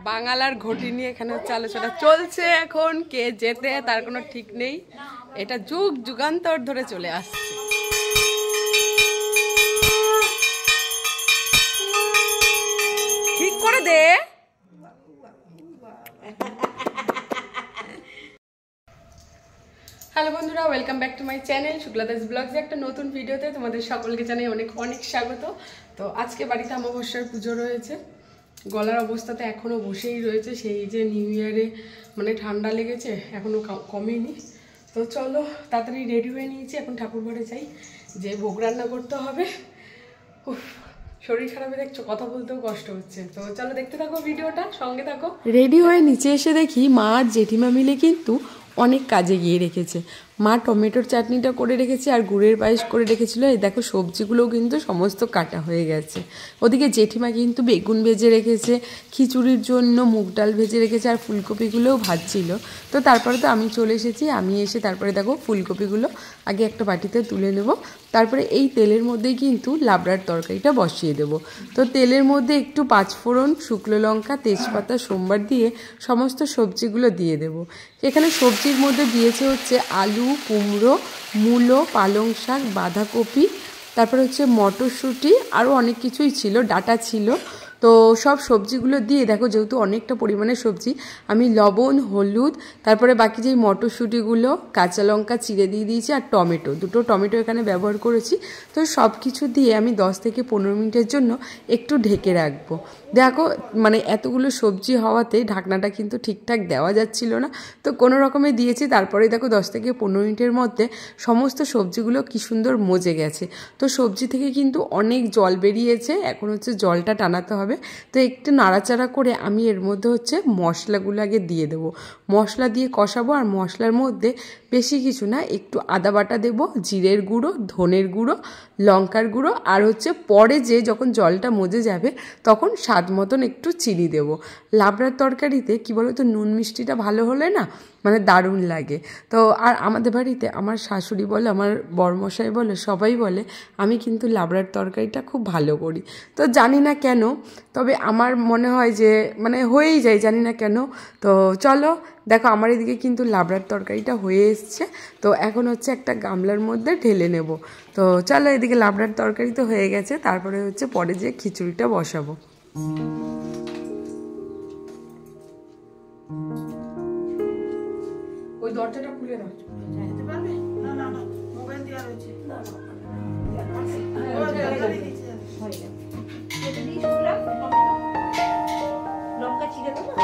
বাঙালার ঘটি নিয়ে এখানে হচ্ছে আলোচনা চলছে এখন, কে জেতে তার কোনো ঠিক নেই। এটা যুগ যুগান্তর ধরে চলে আসছে। ঠিক করে দে। হ্যালো বন্ধুরা, welcome back to my channel Shukladas ব্লগসে একটা নতুন ভিডিওতে তোমাদের সকলকে জানাই অনেক অনেক স্বাগত। তো আজকে বাড়িতে অমাবস্যার পুজো রয়েছে। গলার অবস্থাতে এখনও বসেই রয়েছে, সেই যে নিউ ইয়ারে মানে ঠান্ডা লেগেছে, এখনও কমেনি। তো চলো তাড়াতাড়ি রেডি হয়ে নিয়েছি, এখন ঠাকুর ঘরে যাই, যে ভোগ রান্না করতে হবে। শরীর খারাপে দেখছো, কথা বলতেও কষ্ট হচ্ছে। তো চলো দেখতে থাকো ভিডিওটা, সঙ্গে থাকো। রেডি হয়ে নিচে এসে দেখি মা আর জেঠিমা মিলে কিন্তু অনেক কাজে গিয়ে রেখেছে। মা টমেটোর চাটনিটা করে রেখেছে আর গুড়ের পায়েস করে রেখেছিল। এই দেখো সবজিগুলোও কিন্তু সমস্ত কাটা হয়ে গেছে। ওদিকে জেঠিমা কিন্তু বেগুন ভেজে রেখেছে, খিচুড়ির জন্য মুগ ডাল ভেজে রেখেছে, আর ফুলকপিগুলোও ভাজছিল। তো তারপরে তো আমি চলে এসেছি। আমি এসে তারপরে দেখো ফুলকপিগুলো আগে একটা বাটিতে তুলে নেব, তারপরে এই তেলের মধ্যেই কিন্তু লাবড়ার তরকারিটা বসিয়ে দেব। তো তেলের মধ্যে একটু পাঁচফোড়ন, শুকনো লঙ্কা, তেজপাতা, সোমবার দিয়ে সমস্ত সবজিগুলো দিয়ে দেব। এখানে সবজির মধ্যে দিয়েছে হচ্ছে আলু, কুমড়ো, মূলো, পালং শাক, বাঁধাকপি, তারপরে হচ্ছে মটরশুঁটি, আরও অনেক কিছুই ছিল, ডাঁটা ছিল। তো সব সবজিগুলো দিয়ে দেখো, যেহেতু অনেকটা পরিমাণে সবজি, আমি লবণ, হলুদ, তারপরে বাকি যেই মটরশুঁটিগুলো, কাঁচা লঙ্কা চিড়ে দিয়ে দিয়েছি, আর টমেটো, দুটো টমেটো এখানে ব্যবহার করেছি। তো সব কিছু দিয়ে আমি 10 থেকে 15 মিনিটের জন্য একটু ঢেকে রাখবো। দেখো মানে এতগুলো সবজি হওয়াতে ঢাকনাটা কিন্তু ঠিকঠাক দেওয়া যাচ্ছিল না, তো কোনো রকমে দিয়েছি। তারপরে দেখো 10 থেকে 15 মিনিটের মধ্যে সমস্ত সবজিগুলো কি সুন্দর মজে গেছে। তো সবজি থেকে কিন্তু অনেক জল বেরিয়েছে, এখন হচ্ছে জলটা টানাতে হবে। তো একটু নাড়াচাড়া করে আমি এর মধ্যে হচ্ছে মশলাগুলো আগে দিয়ে দেবো। মশলা দিয়ে কষাবো, আর মশলার মধ্যে বেশি কিছু না, একটু আদা বাটা দেবো, জিরের গুঁড়ো, ধনের গুঁড়ো, লঙ্কার গুঁড়ো, আর হচ্ছে পরে যে যখন জলটা মজে যাবে তখন স্বাদ মতন একটু চিনি দেবো। লাবড়ার তরকারিতে কি বলো তো, নুন মিষ্টিটা ভালো হলে না মানে দারুণ লাগে। তো আর আমাদের বাড়িতে আমার শাশুড়ি বলে, আমার বরমশাই বলে, সবাই বলে আমি কিন্তু লাবড়ার তরকারিটা খুব ভালো করি। তো জানি না কেন, তবে আমার মনে হয় যে মানে হয়েই যায়, জানি না কেন। তো চলো দেখো, আমার এদিকে কিন্তু লাবড়ার তরকারিটা হয়ে এসছে। তো এখন হচ্ছে একটা গামলার মধ্যে ঢেলে নেব। তো চলো, এদিকে লাবড়ার তরকারি তো হয়ে গেছে, তারপরে হচ্ছে পরে যে খিচুড়িটা বসাবো। ওই দরজাটা খুলে দাও। যেতে পারবে? না না না, মোবাইল দেওয়া রয়েছে। না না লঙ্কা চিড়ে দাও না।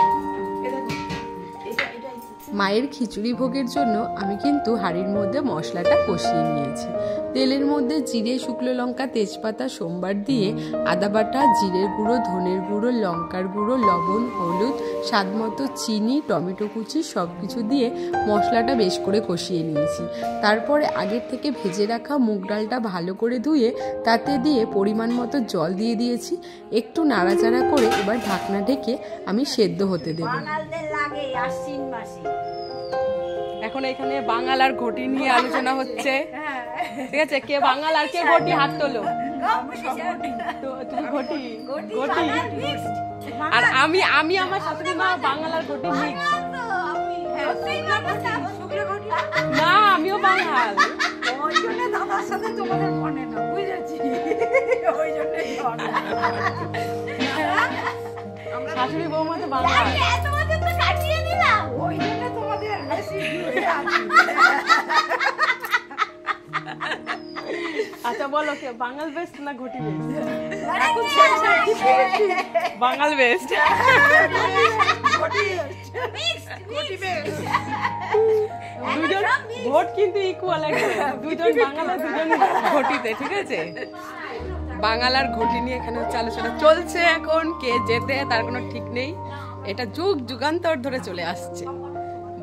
মায়ের খিচুড়ি ভোগের জন্য আমি কিন্তু হাঁড়ির মধ্যে মশলাটা কষিয়ে নিয়েছি। তেলের মধ্যে জিরে, শুকনো লঙ্কা, তেজপাতা, সোমবার দিয়ে আদা বাটা, জিরের গুঁড়ো, ধনের গুঁড়ো, লঙ্কার গুঁড়ো, লবণ, হলুদ, স্বাদ মতো চিনি, টমেটো কুচি সব কিছু দিয়ে মশলাটা বেশ করে কষিয়ে নিয়েছি। তারপরে আগের থেকে ভেজে রাখা মুগ ডালটা ভালো করে ধুয়ে তাতে দিয়ে পরিমাণ মতো জল দিয়ে দিয়েছি। একটু নাড়াচাড়া করে এবার ঢাকনা ঢেকে আমি সেদ্ধ হতে দেবো। এখন এখানে বাঙাল আর ঘটি নিয়ে আলোচনা হচ্ছে, ঠিক আছে? কে বাঙাল আর কে ঘটি, হাত তোলো। তুমি ঘটি, ঘটি। আর আমি আমার শাশুড়ি মা বাঙাল আর ঘটি মিক্স। না, আমিও বাঙাল। ওই জন্য দাদার সাথে তোমাদের মনে না, বুঝেছি। ওই জন্যই শাশুড়ি বৌমা তো বাঙাল। ওই জন্য তোমাদের আচ্ছা বলো, কে বাঙাল বেস্ট না ঘটি বেস্ট? বাঙাল বেস্ট। দুজন ভোট কিন্তু ইকুয়াল, দুজন বাঙাল আর দুজন ঘটিতে, ঠিক আছে? বাঙাল আর ঘটি নিয়ে এখানে হচ্ছে আলোচনা চলছে এখন, কে জেতে তার কোনো ঠিক নেই। এটা যুগ যুগান্তর ধরে চলে আসছে,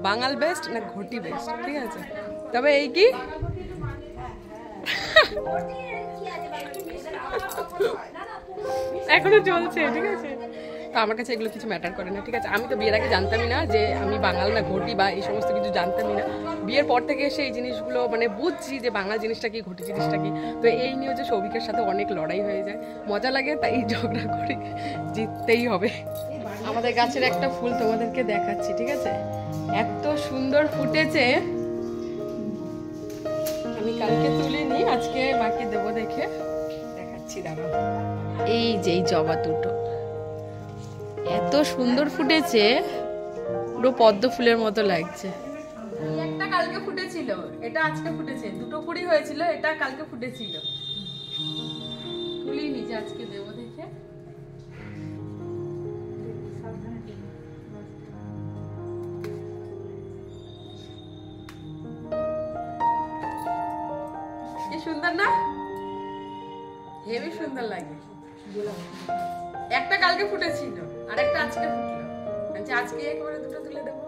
বাঙাল বেস্ট না ঘটি বেস্ট, ঠিক আছে? তবে এই কি এখনো চলছে, ঠিক আছে? তো আমার কাছে এগুলো কিছু ম্যাটার করে না, ঠিক আছে? আমি তো বিয়ের আগে জানতামই না যে আমি বাঙাল না ঘটি বা এই সমস্ত কিছু জানতামই না। বিয়ের পর থেকে এসে এই জিনিসগুলো মানে বুঝছি যে বাঙাল জিনিসটা কি, ঘটি জিনিসটা কি। তো এই নিয়ে যে সৌভিকের সাথে অনেক লড়াই হয়ে যায়, মজা লাগে, তাই ঝগড়া করি, জিততেই হবে। আমাদের গাছের একটা ফুল তোমাদেরকে দেখাচ্ছি, ঠিক আছে? এত সুন্দর ফুটেছে, আমি কালকে তুলিনি, আজকে মাকে দেবো, দেখে দেখাচ্ছি, দাঁড়াও। এই যে এই জবা দুটো এত সুন্দর ফুটেছে, পুরো পদ্ম ফুলের মতো লাগছে। একটা কালকে ফুটেছিল, এটা আজকে ফুটেছে, দুটো কুড়ি হয়েছিল, এটা কালকে ফুটেছিল, তুলিনি, যে আজকে দেবো দেখে। কি সুন্দর না, হেবি সুন্দর লাগে। একটা কালকে ফুটেছিল আর একটা আজকে ফুটলো, আজকে একবারে দুটো তুলে দেবো।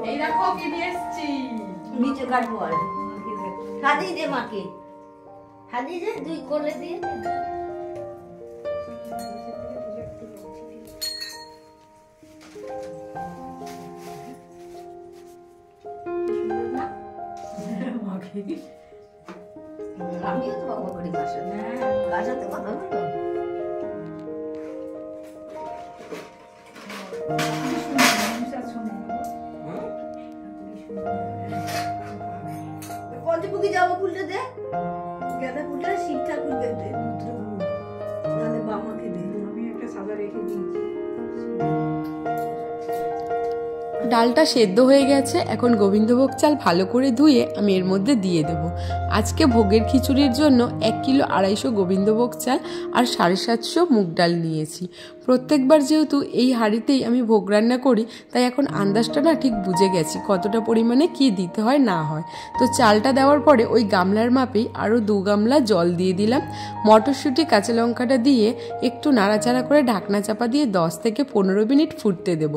এই দেখো কি নিয়ে এসেছি, নিচে কাটবো আর হাদি দে মাকে, হাদি দে দুই করে দিয়ে। আমিও তো বাবা করি বাসাতে কথা বলো। পঞ্চমুখী জবা ফুলটা দে, গাঁদা ফুলটা শিব ঠাকুরকে দে, নাহলে বাবাকে দে, আমি একটা সাদা রেখে দিয়েছি। ডালটা সেদ্ধ হয়ে গেছে, এখন গোবিন্দভোগ চাল ভালো করে ধুয়ে আমি এর মধ্যে দিয়ে দেব। আজকে ভোগের খিচুড়ির জন্য 1 কিলো 250 গোবিন্দভোগ চাল আর 750 মুগ ডাল নিয়েছি। প্রত্যেকবার যেহেতু এই হাঁড়িতেই আমি ভোগ রান্না করি, তাই এখন আন্দাজটা না ঠিক বুঝে গেছি কতটা পরিমাণে কি দিতে হয় না হয়। তো চালটা দেওয়ার পরে ওই গামলার মাপেই আরও 2 গামলা জল দিয়ে দিলাম। মটরশুঁটি কাঁচা লঙ্কাটা দিয়ে একটু নাড়াচাড়া করে ঢাকনা চাপা দিয়ে 10 থেকে 15 মিনিট ফুটতে দেব।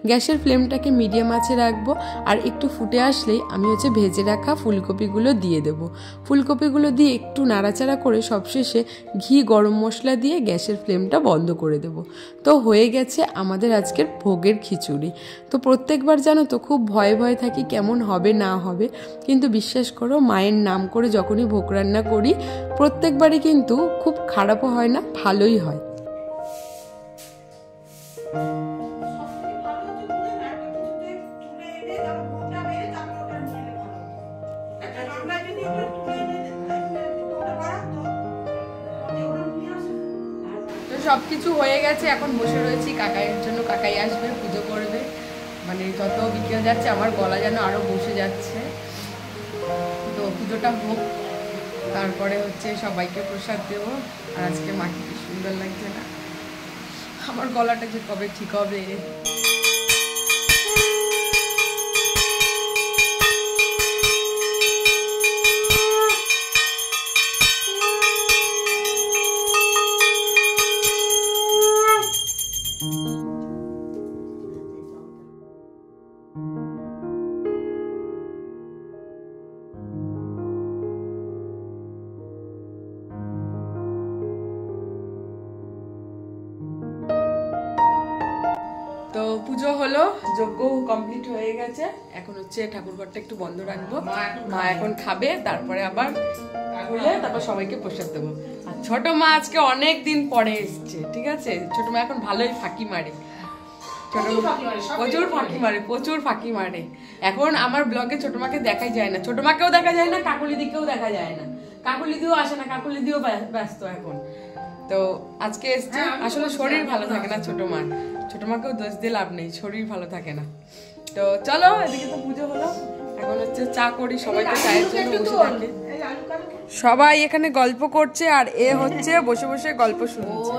গ্যাসের ফ্লেমটাকে মিডিয়াম আঁচে রাখবো, আর একটু ফুটে আসলেই আমি ভেজে রাখা ফুলকপিগুলো দিয়ে দেব। ফুলকপিগুলো দিয়ে একটু নাড়াচাড়া করে সবশেষে ঘি গরম মশলা দিয়ে গ্যাসের ফ্লেমটা বন্ধ করে দেব। তো হয়ে গেছে আমাদের আজকের ভোগের খিচুড়ি। তো প্রত্যেকবার জানো তো খুব ভয়ে ভয়ে থাকি কেমন হবে না হবে, কিন্তু বিশ্বাস করো মায়ের নাম করে যখনই ভোগ রান্না করি প্রত্যেকবারই কিন্তু খুব খারাপও হয় না, ভালোই হয়। সবকিছু হয়ে গেছে, এখন বসে রয়েছি কাকাইয়ের জন্য। কাকাই আসবে, পুজো করবে, মানে যত বিকেল যাচ্ছে আমার গলা যেন আরো বসে যাচ্ছে। তো পুজোটা হোক, তারপরে সবাইকে প্রসাদ দেবো। আর আজকে মাকে কি সুন্দর লাগছে না, আমার গলাটা যে কবে ঠিক হবে। তো পুজো হলো, যজ্ঞ কমপ্লিট হয়ে গেছে, এখন ঠাকুরঘরটা একটু বন্ধ রাখবো। মা এখন খাবে, তারপরে আবার খুলে তারপর সবাইকে প্রসাদ দেবো। আর ছোট মা আজকে অনেক দিন পরে এসছে, ঠিক আছে? ছোট মা এখন ভালোই ফাঁকি মারে, প্রচুর ফাঁকি মারে। এখন আমার ব্লগে ছোট মাকে দেখাই যায় না, ছোট মাকেও দেখা যায় না, কাকুলি দিকেও দেখা যায় না, কাকুলি দিও আসে না, কাকুলি দিও ব্যস্ত এখন। তো আজকে এসছে, আসলে শরীর ভালো থাকে না ছোট মার, ছোট মাকেও দোষ দিয়ে লাভ নেই, শরীর ভালো থাকে না। তো চলো, এদিকে তো পুজো হলো, এখন চা করি, সবাই তো চায়ের জন্য বসে থাকে, সবাই এখানে গল্প করছে আর এ বসে বসে গল্প শুনছে।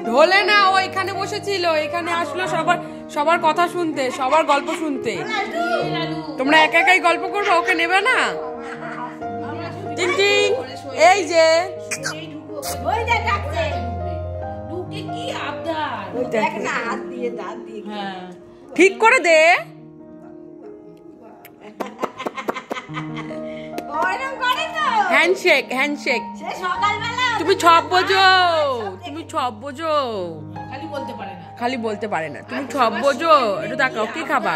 ঢোলে না, ও এখানে বসেছিল, এখানে আসলো সবার কথা শুনতে, সবার গল্প শুনতে। তোমরা একা একাই গল্প করবে, ওকে নেবে না? টিং টিং, এই যে ঠিক করে দে, হ্যান্ডশেক হ্যান্ডশেক। তুমি সব বোঝো, তুমি সব বোঝো, খালি বলতে পারে না, তুমি সব বোঝো। একটু তাকাও, কি খাবা?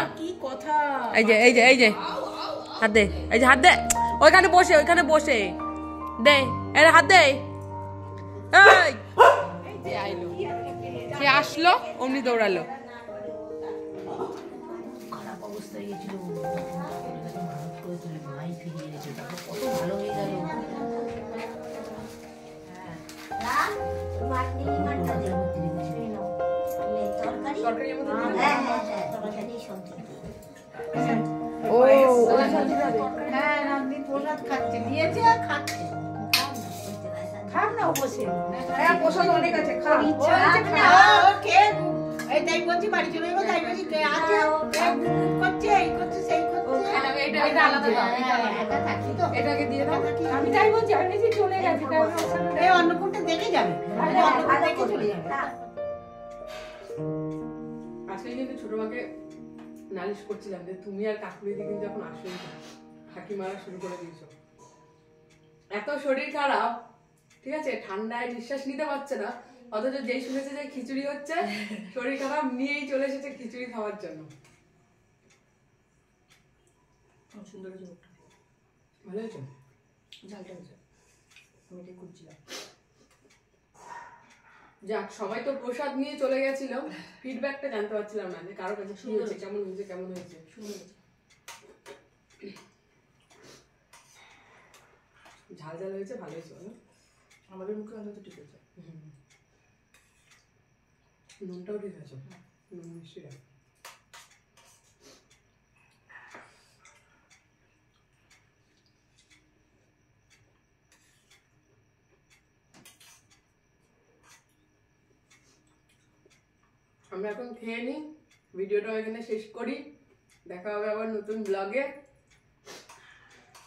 এই যে এই যে এই যে হাত দে, এই যে হাত দে, ওইখানে বসে দে, এর হাত দে। এই যে আইলো, সে আসলো অমনি দৌড়ালো। খারাপ অবস্থা হয়ে গেছিল, মাই ফিরিয়ে এনেছে, তারপর কত ভালো হয়ে গেল। হ্যাঁ রান্নি প্রসাদ খাচ্ছে, দিয়েছে আর খাচ্ছে। খান না বসে, হ্যাঁ প্রসাদ অনেক আছে, খান। তাই বলছি বাড়ি চলে যাবো, তাই বলছি আছে করছে, এই করছে সেই করছে। এটা আলাদা দাও, একা থাকি তো, এটাকে দিয়ে দাও। আমি তাই বলছি, আমি যে চলে গেছি, এই অন্নকূটটা দেখে যাবে, অন্নকূট দেখে চলে যাবে। আজকে কিন্তু ছোট মাকে নালিশ করছিলাম যে তুমি আর কাকুরিদি কিন্তু এখন আসলেই না, হাঁকি মারা শুরু করে দিয়েছো। এত শরীর খারাপ, ঠিক আছে, ঠান্ডায় নিঃশ্বাস নিতে পারছে না, অথচ যেই শুনেছে যে খিচুড়ি হচ্ছে শরীর খারাপ নিয়েই চলে এসেছে খিচুড়ি খাওয়ার জন্য। সুন্দর হয়েছে, ভালো হয়েছে, ঝালটা হয়েছে, আমি এটাই করছিলাম। যাক, সবাই তো প্রসাদ নিয়ে চলে গেছিল, ফিডব্যাকটা জানতে পারছিলাম না যে কারো কাছে কি হয়েছে, কেমন হয়েছে, কেমন হয়েছে। সুন্দর হয়েছে, ঝাল ঝাল হয়েছে, ভালো হয়েছে। আমাদের মুখে অন্তত ঠিক আছে, নুনটাও ঠিক আছে, নুন মিষ্টি। আমরা এখন খেয়ে নিই, ভিডিওটা এখানে শেষ করি, দেখা হবে আবার নতুন ব্লগে।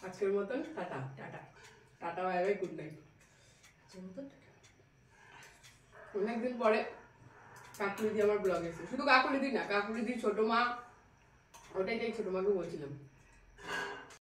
আজকের মতন tata tata tata, bye bye, good night. অনেকদিন পরে কাকুলিদি আমার ব্লগে এসেছে, শুধু কাকুলিদি না, কাকুলিদি ছোট মা, ওটাই তাই ছোট মাকে বলছিলাম।